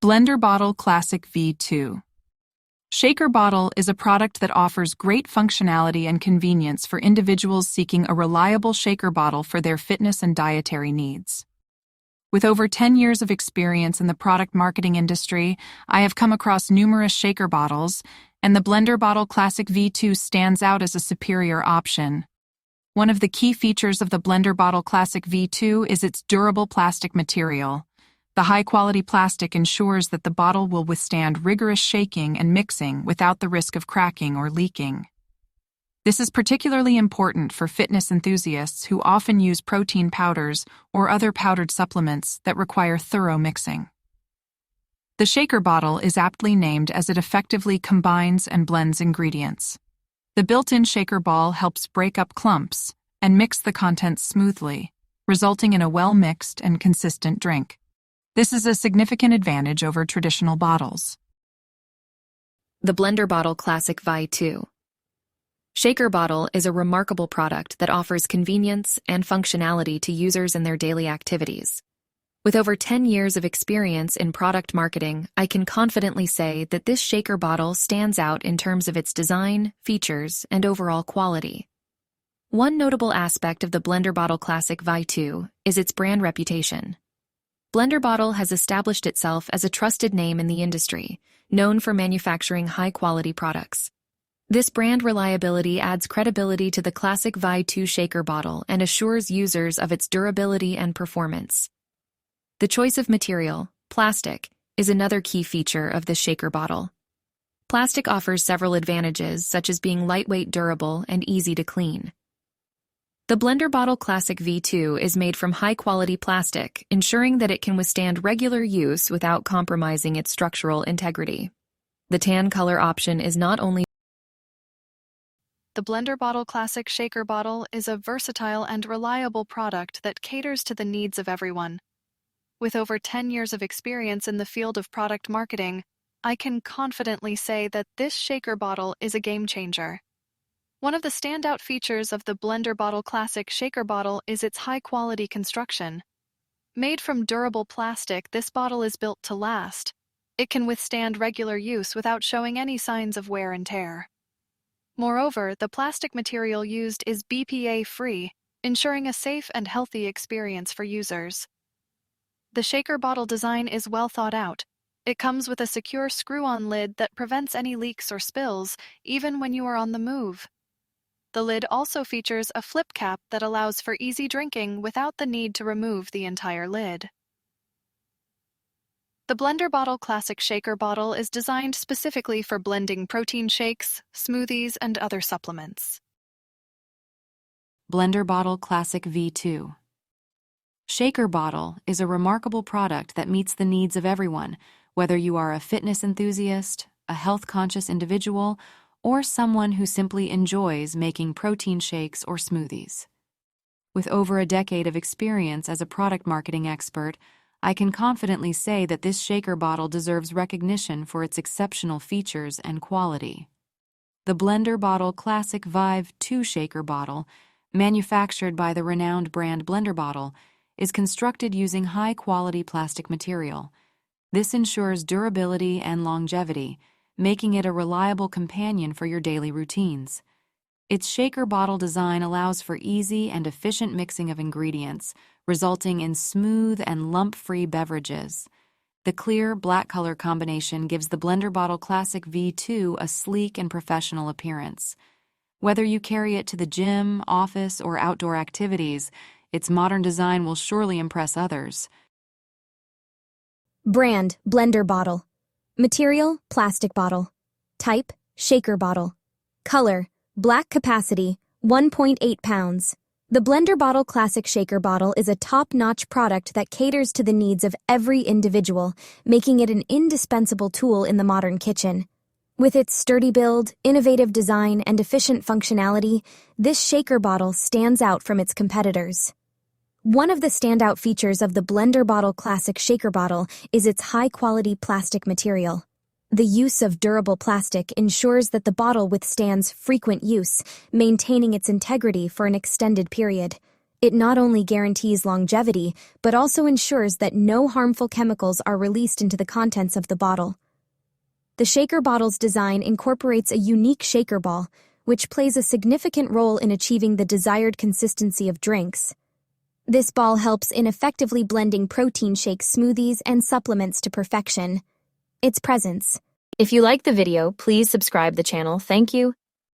BlenderBottle Classic V2. Shaker Bottle is a product that offers great functionality and convenience for individuals seeking a reliable shaker bottle for their fitness and dietary needs. With over 10 years of experience in the product marketing industry, I have come across numerous shaker bottles, and the BlenderBottle Classic V2 stands out as a superior option. One of the key features of the BlenderBottle Classic V2 is its durable plastic material. The high-quality plastic ensures that the bottle will withstand rigorous shaking and mixing without the risk of cracking or leaking. This is particularly important for fitness enthusiasts who often use protein powders or other powdered supplements that require thorough mixing. The shaker bottle is aptly named as it effectively combines and blends ingredients. The built-in shaker ball helps break up clumps and mix the contents smoothly, resulting in a well-mixed and consistent drink. This is a significant advantage over traditional bottles. The BlenderBottle Classic V2. Shaker Bottle is a remarkable product that offers convenience and functionality to users in their daily activities. With over 10 years of experience in product marketing, I can confidently say that this shaker bottle stands out in terms of its design, features, and overall quality. One notable aspect of the BlenderBottle Classic V2 is its brand reputation. BlenderBottle has established itself as a trusted name in the industry, known for manufacturing high-quality products. This brand reliability adds credibility to the Classic V2 shaker bottle and assures users of its durability and performance. The choice of material, plastic, is another key feature of this shaker bottle. Plastic offers several advantages, such as being lightweight, durable, and easy to clean. The BlenderBottle Classic V2 is made from high-quality plastic, ensuring that it can withstand regular use without compromising its structural integrity. The tan color option is not only The BlenderBottle Classic Shaker Bottle is a versatile and reliable product that caters to the needs of everyone. With over 10 years of experience in the field of product marketing, I can confidently say that this shaker bottle is a game changer. One of the standout features of the BlenderBottle Classic Shaker Bottle is its high-quality construction. Made from durable plastic, this bottle is built to last. It can withstand regular use without showing any signs of wear and tear. Moreover, the plastic material used is BPA-free, ensuring a safe and healthy experience for users. The shaker bottle design is well thought out. It comes with a secure screw-on lid that prevents any leaks or spills, even when you are on the move. The lid also features a flip cap that allows for easy drinking without the need to remove the entire lid. The BlenderBottle Classic Shaker Bottle is designed specifically for blending protein shakes, smoothies, and other supplements. BlenderBottle Classic V2. Shaker Bottle is a remarkable product that meets the needs of everyone, whether you are a fitness enthusiast, a health-conscious individual, or someone who simply enjoys making protein shakes or smoothies. With over a decade of experience as a product marketing expert, I can confidently say that this shaker bottle deserves recognition for its exceptional features and quality. The BlenderBottle Classic V2 shaker bottle, manufactured by the renowned brand BlenderBottle, is constructed using high-quality plastic material. This ensures durability and longevity, making it a reliable companion for your daily routines. Its shaker bottle design allows for easy and efficient mixing of ingredients, resulting in smooth and lump-free beverages. The clear, black color combination gives the BlenderBottle Classic V2 a sleek and professional appearance. Whether you carry it to the gym, office, or outdoor activities, its modern design will surely impress others. Brand, BlenderBottle. Material, plastic bottle. Type, shaker bottle. Color, black. Capacity, 1.8 pounds. The BlenderBottle Classic Shaker Bottle is a top-notch product that caters to the needs of every individual, making it an indispensable tool in the modern kitchen. With its sturdy build, innovative design, and efficient functionality, this shaker bottle stands out from its competitors. One of the standout features of the BlenderBottle Classic Shaker Bottle is its high-quality plastic material. The use of durable plastic ensures that the bottle withstands frequent use, maintaining its integrity for an extended period. It not only guarantees longevity, but also ensures that no harmful chemicals are released into the contents of the bottle. The shaker bottle's design incorporates a unique shaker ball, which plays a significant role in achieving the desired consistency of drinks. This ball helps in effectively blending protein shake smoothies and supplements to perfection. Its presence. If you like the video, please subscribe the channel. Thank you.